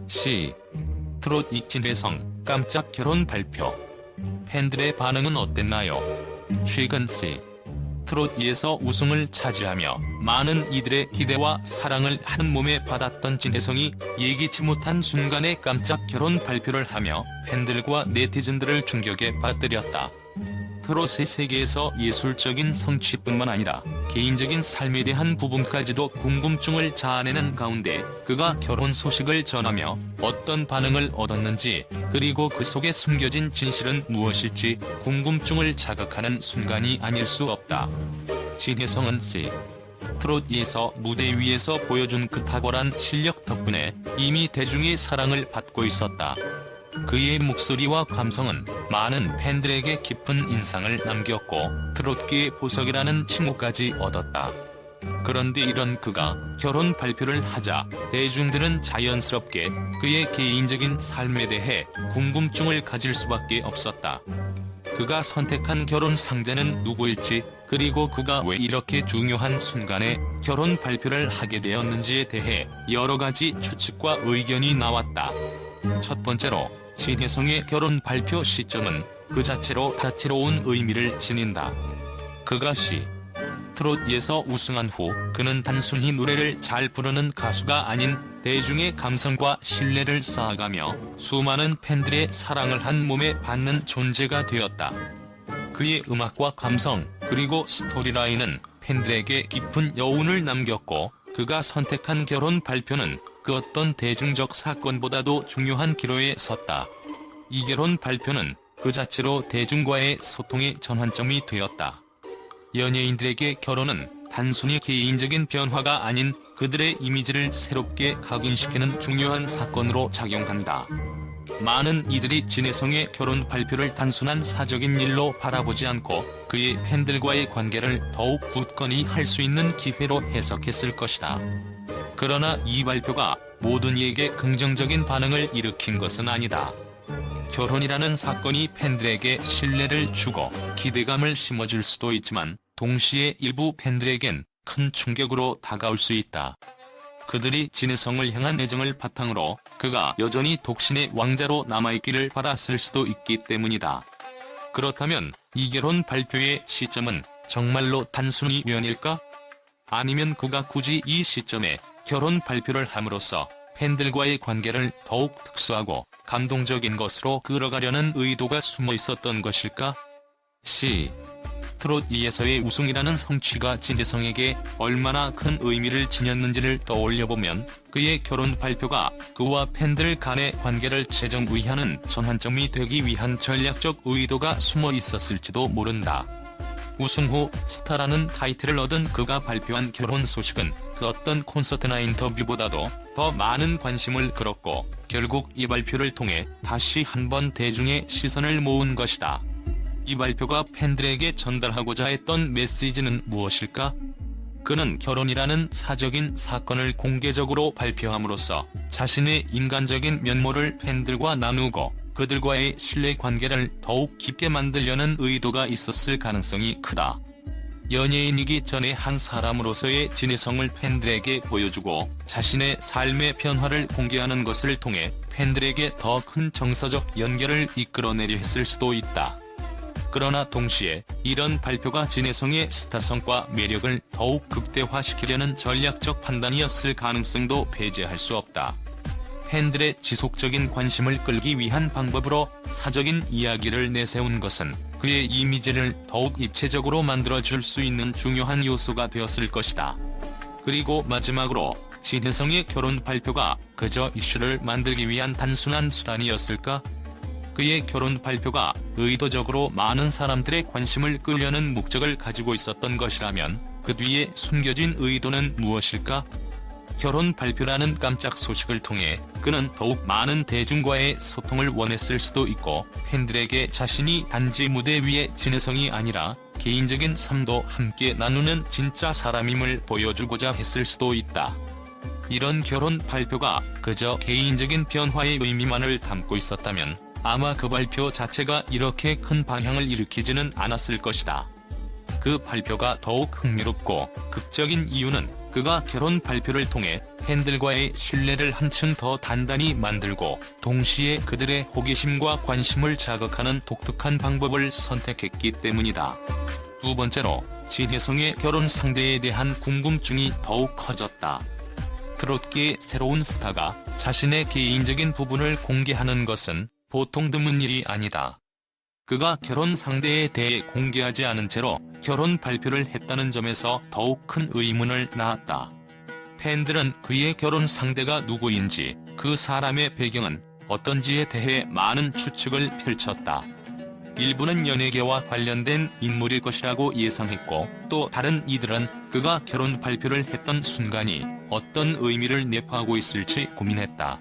C. 트롯 진혜성 깜짝 결혼 발표. 팬들의 반응은 어땠나요? 최근 C. 트롯2에서 우승을 차지하며 많은 이들의 기대와 사랑을 한몸에 받았던 진혜성이 예기치 못한 순간에 깜짝 결혼 발표를 하며 팬들과 네티즌들을 충격에 빠뜨렸다. 트롯의 세계에서 예술적인 성취뿐만 아니라 개인적인 삶에 대한 부분까지도 궁금증을 자아내는 가운데 그가 결혼 소식을 전하며 어떤 반응을 얻었는지, 그리고 그 속에 숨겨진 진실은 무엇일지 궁금증을 자극하는 순간이 아닐 수 없다. 진혜성은 C. 트롯2에서 무대 위에서 보여준 그 탁월한 실력 덕분에 이미 대중의 사랑을 받고 있었다. 그의 목소리와 감성은 많은 팬들에게 깊은 인상을 남겼고 트롯계의 보석이라는 칭호까지 얻었다. 그런데 이런 그가 결혼 발표를 하자 대중들은 자연스럽게 그의 개인적인 삶에 대해 궁금증을 가질 수밖에 없었다. 그가 선택한 결혼 상대는 누구일지, 그리고 그가 왜 이렇게 중요한 순간에 결혼 발표를 하게 되었는지에 대해 여러 가지 추측과 의견이 나왔다. 첫 번째로, 진혜성의 결혼 발표 시점은 그 자체로 다채로운 의미를 지닌다. 그가 C. 트롯2에서 우승한 후 그는 단순히 노래를 잘 부르는 가수가 아닌 대중의 감성과 신뢰를 쌓아가며 수많은 팬들의 사랑을 한 몸에 받는 존재가 되었다. 그의 음악과 감성, 그리고 스토리라인은 팬들에게 깊은 여운을 남겼고, 그가 선택한 결혼 발표는 그 어떤 대중적 사건보다도 중요한 기로에 섰다. 이 결혼 발표는 그 자체로 대중과의 소통의 전환점이 되었다. 연예인들에게 결혼은 단순히 개인적인 변화가 아닌 그들의 이미지를 새롭게 각인시키는 중요한 사건으로 작용한다. 많은 이들이 진혜성의 결혼 발표를 단순한 사적인 일로 바라보지 않고 그의 팬들과의 관계를 더욱 굳건히 할 수 있는 기회로 해석했을 것이다. 그러나 이 발표가 모든 이에게 긍정적인 반응을 일으킨 것은 아니다. 결혼이라는 사건이 팬들에게 신뢰를 주고 기대감을 심어줄 수도 있지만, 동시에 일부 팬들에겐 큰 충격으로 다가올 수 있다. 그들이 진혜성을 향한 애정을 바탕으로 그가 여전히 독신의 왕자로 남아있기를 바랐을 수도 있기 때문이다. 그렇다면 이 결혼 발표의 시점은 정말로 단순히 우연일까? 아니면 그가 굳이 이 시점에 결혼 발표를 함으로써 팬들과의 관계를 더욱 특수하고 감동적인 것으로 끌어가려는 의도가 숨어 있었던 것일까? C. 트롯2에서의 우승이라는 성취가 진혜성에게 얼마나 큰 의미를 지녔는지를 떠올려보면 그의 결혼 발표가 그와 팬들 간의 관계를 재정의하는 전환점이 되기 위한 전략적 의도가 숨어 있었을지도 모른다. 우승 후 스타라는 타이틀을 얻은 그가 발표한 결혼 소식은 그 어떤 콘서트나 인터뷰보다도 더 많은 관심을 끌었고, 결국 이 발표를 통해 다시 한번 대중의 시선을 모은 것이다. 이 발표가 팬들에게 전달하고자 했던 메시지는 무엇일까? 그는 결혼이라는 사적인 사건을 공개적으로 발표함으로써 자신의 인간적인 면모를 팬들과 나누고 그들과의 신뢰관계를 더욱 깊게 만들려는 의도가 있었을 가능성이 크다. 연예인이기 전에 한 사람으로서의 진혜성을 팬들에게 보여주고 자신의 삶의 변화를 공개하는 것을 통해 팬들에게 더 큰 정서적 연결을 이끌어내려 했을 수도 있다. 그러나 동시에 이런 발표가 진혜성의 스타성과 매력을 더욱 극대화시키려는 전략적 판단이었을 가능성도 배제할 수 없다. 팬들의 지속적인 관심을 끌기 위한 방법으로 사적인 이야기를 내세운 것은 그의 이미지를 더욱 입체적으로 만들어줄 수 있는 중요한 요소가 되었을 것이다. 그리고 마지막으로, 진혜성의 결혼 발표가 그저 이슈를 만들기 위한 단순한 수단이었을까? 그의 결혼 발표가 의도적으로 많은 사람들의 관심을 끌려는 목적을 가지고 있었던 것이라면 그 뒤에 숨겨진 의도는 무엇일까? 결혼 발표라는 깜짝 소식을 통해 그는 더욱 많은 대중과의 소통을 원했을 수도 있고, 팬들에게 자신이 단지 무대 위의 진혜성이 아니라 개인적인 삶도 함께 나누는 진짜 사람임을 보여주고자 했을 수도 있다. 이런 결혼 발표가 그저 개인적인 변화의 의미만을 담고 있었다면 아마 그 발표 자체가 이렇게 큰 방향을 일으키지는 않았을 것이다. 그 발표가 더욱 흥미롭고 극적인 이유는 그가 결혼 발표를 통해 팬들과의 신뢰를 한층 더 단단히 만들고 동시에 그들의 호기심과 관심을 자극하는 독특한 방법을 선택했기 때문이다. 두 번째로, 진혜성의 결혼 상대에 대한 궁금증이 더욱 커졌다. 트롯계의 새로운 스타가 자신의 개인적인 부분을 공개하는 것은 보통 드문 일이 아니다. 그가 결혼 상대에 대해 공개하지 않은 채로 결혼 발표를 했다는 점에서 더욱 큰 의문을 낳았다. 팬들은 그의 결혼 상대가 누구인지, 그 사람의 배경은 어떤지에 대해 많은 추측을 펼쳤다. 일부는 연예계와 관련된 인물일 것이라고 예상했고, 또 다른 이들은 그가 결혼 발표를 했던 순간이 어떤 의미를 내포하고 있을지 고민했다.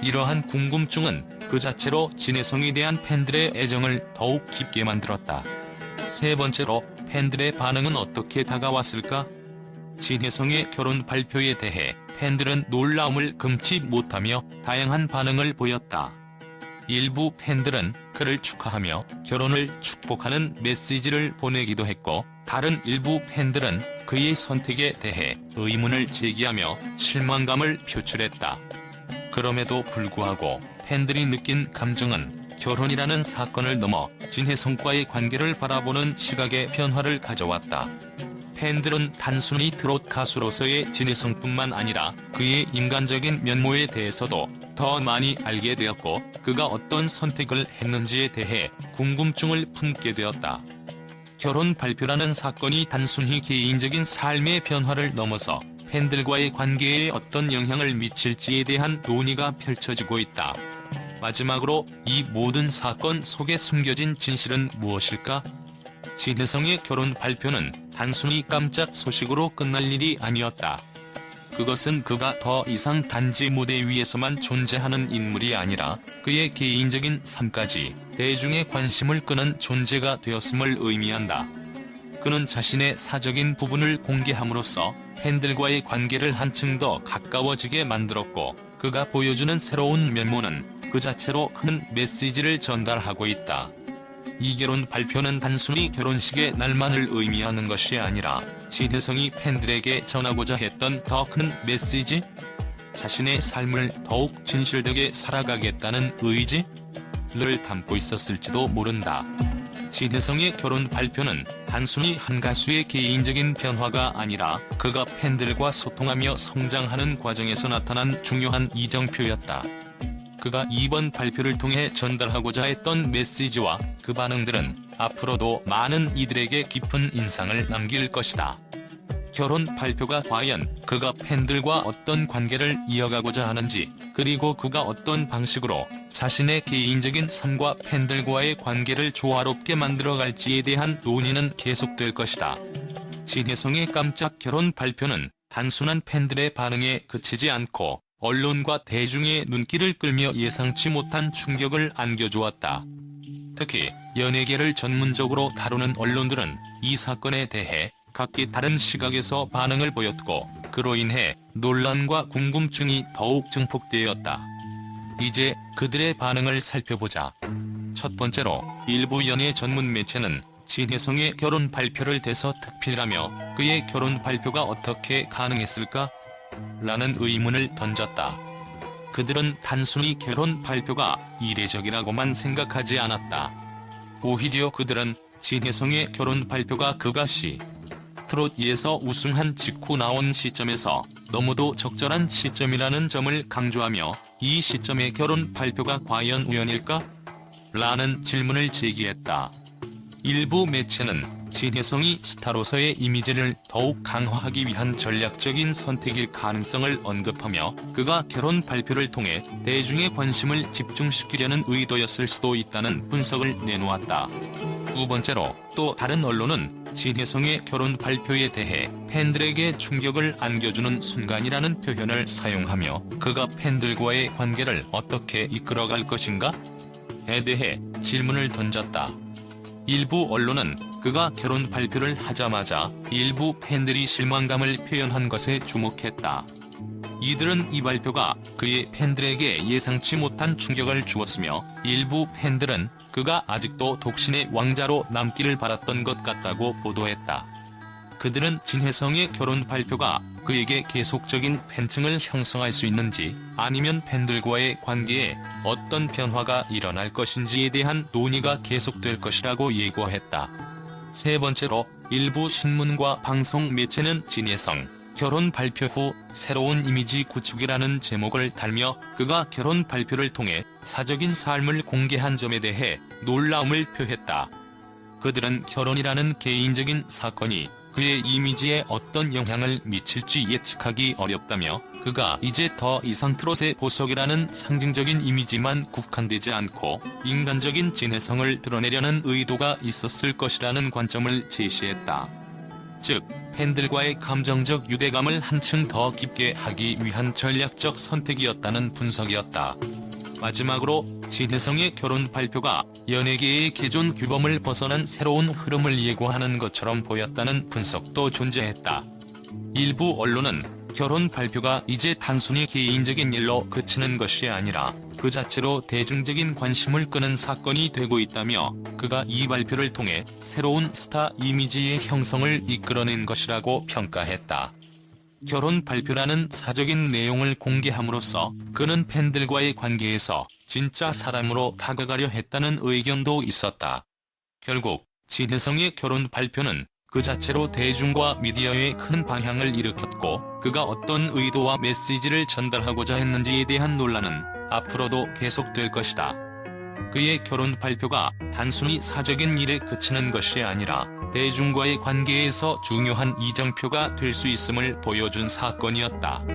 이러한 궁금증은 그 자체로 진혜성에 대한 팬들의 애정을 더욱 깊게 만들었다. 세 번째로, 팬들의 반응은 어떻게 다가왔을까? 진혜성의 결혼 발표에 대해 팬들은 놀라움을 금치 못하며 다양한 반응을 보였다. 일부 팬들은 그를 축하하며 결혼을 축복하는 메시지를 보내기도 했고, 다른 일부 팬들은 그의 선택에 대해 의문을 제기하며 실망감을 표출했다. 그럼에도 불구하고 팬들이 느낀 감정은 결혼이라는 사건을 넘어 진혜성과의 관계를 바라보는 시각의 변화를 가져왔다. 팬들은 단순히 트롯 가수로서의 진혜성뿐만 아니라 그의 인간적인 면모에 대해서도 더 많이 알게 되었고, 그가 어떤 선택을 했는지에 대해 궁금증을 품게 되었다. 결혼 발표라는 사건이 단순히 개인적인 삶의 변화를 넘어서 팬들과의 관계에 어떤 영향을 미칠지에 대한 논의가 펼쳐지고 있다. 마지막으로, 이 모든 사건 속에 숨겨진 진실은 무엇일까? 진혜성의 결혼 발표는 단순히 깜짝 소식으로 끝날 일이 아니었다. 그것은 그가 더 이상 단지 무대 위에서만 존재하는 인물이 아니라 그의 개인적인 삶까지 대중의 관심을 끄는 존재가 되었음을 의미한다. 그는 자신의 사적인 부분을 공개함으로써 팬들과의 관계를 한층 더 가까워지게 만들었고, 그가 보여주는 새로운 면모는 그 자체로 큰 메시지를 전달하고 있다. 이 결혼 발표는 단순히 결혼식의 날만을 의미하는 것이 아니라 진혜성이 팬들에게 전하고자 했던 더 큰 메시지? 자신의 삶을 더욱 진실되게 살아가겠다는 의지를 담고 있었을지도 모른다. 진혜성의 결혼 발표는 단순히 한 가수의 개인적인 변화가 아니라 그가 팬들과 소통하며 성장하는 과정에서 나타난 중요한 이정표였다. 그가 이번 발표를 통해 전달하고자 했던 메시지와 그 반응들은 앞으로도 많은 이들에게 깊은 인상을 남길 것이다. 결혼 발표가 과연 그가 팬들과 어떤 관계를 이어가고자 하는지, 그리고 그가 어떤 방식으로 자신의 개인적인 삶과 팬들과의 관계를 조화롭게 만들어갈지에 대한 논의는 계속될 것이다. 진혜성의 깜짝 결혼 발표는 단순한 팬들의 반응에 그치지 않고 언론과 대중의 눈길을 끌며 예상치 못한 충격을 안겨주었다. 특히 연예계를 전문적으로 다루는 언론들은 이 사건에 대해 각기 다른 시각에서 반응을 보였고, 그로 인해 논란과 궁금증이 더욱 증폭되었다. 이제 그들의 반응을 살펴보자. 첫 번째로, 일부 연예 전문 매체는 진혜성의 결혼 발표를 대서특필하며 그의 결혼 발표가 어떻게 가능했을까? 라는 의문을 던졌다. 그들은 단순히 결혼 발표가 이례적이라고만 생각하지 않았다. 오히려 그들은 진혜성의 결혼 발표가 그가 트롯에서 우승한 직후 나온 시점에서 너무도 적절한 시점이라는 점을 강조하며, 이 시점의 결혼 발표가 과연 우연일까? 라는 질문을 제기했다. 일부 매체는 진혜성이 스타로서의 이미지를 더욱 강화하기 위한 전략적인 선택일 가능성을 언급하며, 그가 결혼 발표를 통해 대중의 관심을 집중시키려는 의도였을 수도 있다는 분석을 내놓았다. 두 번째로, 또 다른 언론은 진혜성의 결혼 발표에 대해 팬들에게 충격을 안겨주는 순간이라는 표현을 사용하며, 그가 팬들과의 관계를 어떻게 이끌어갈 것인가? 에 대해 질문을 던졌다. 일부 언론은 그가 결혼 발표를 하자마자 일부 팬들이 실망감을 표현한 것에 주목했다. 이들은 이 발표가 그의 팬들에게 예상치 못한 충격을 주었으며, 일부 팬들은 그가 아직도 독신의 왕자로 남기를 바랐던 것 같다고 보도했다. 그들은 진혜성의 결혼 발표가 그에게 계속적인 팬층을 형성할 수 있는지, 아니면 팬들과의 관계에 어떤 변화가 일어날 것인지에 대한 논의가 계속될 것이라고 예고했다. 세 번째로, 일부 신문과 방송 매체는 진혜성 결혼 발표 후 새로운 이미지 구축이라는 제목을 달며 그가 결혼 발표를 통해 사적인 삶을 공개한 점에 대해 놀라움을 표했다. 그들은 결혼이라는 개인적인 사건이 그의 이미지에 어떤 영향을 미칠지 예측하기 어렵다며, 그가 이제 더 이상 트롯의 보석이라는 상징적인 이미지만 국한되지 않고 인간적인 진혜성을 드러내려는 의도가 있었을 것이라는 관점을 제시했다. 즉, 팬들과의 감정적 유대감을 한층 더 깊게 하기 위한 전략적 선택이었다는 분석이었다. 마지막으로, 진혜성의 결혼 발표가 연예계의 개존 규범을 벗어난 새로운 흐름을 예고하는 것처럼 보였다는 분석도 존재했다. 일부 언론은 결혼 발표가 이제 단순히 개인적인 일로 그치는 것이 아니라 그 자체로 대중적인 관심을 끄는 사건이 되고 있다며, 그가 이 발표를 통해 새로운 스타 이미지의 형성을 이끌어낸 것이라고 평가했다. 결혼 발표라는 사적인 내용을 공개함으로써 그는 팬들과의 관계에서 진짜 사람으로 다가가려 했다는 의견도 있었다. 결국 진혜성의 결혼 발표는 그 자체로 대중과 미디어에 큰 방향을 일으켰고, 그가 어떤 의도와 메시지를 전달하고자 했는지에 대한 논란은 앞으로도 계속될 것이다. 그의 결혼 발표가 단순히 사적인 일에 그치는 것이 아니라 대중과의 관계에서 중요한 이정표가 될 수 있음을 보여준 사건이었다.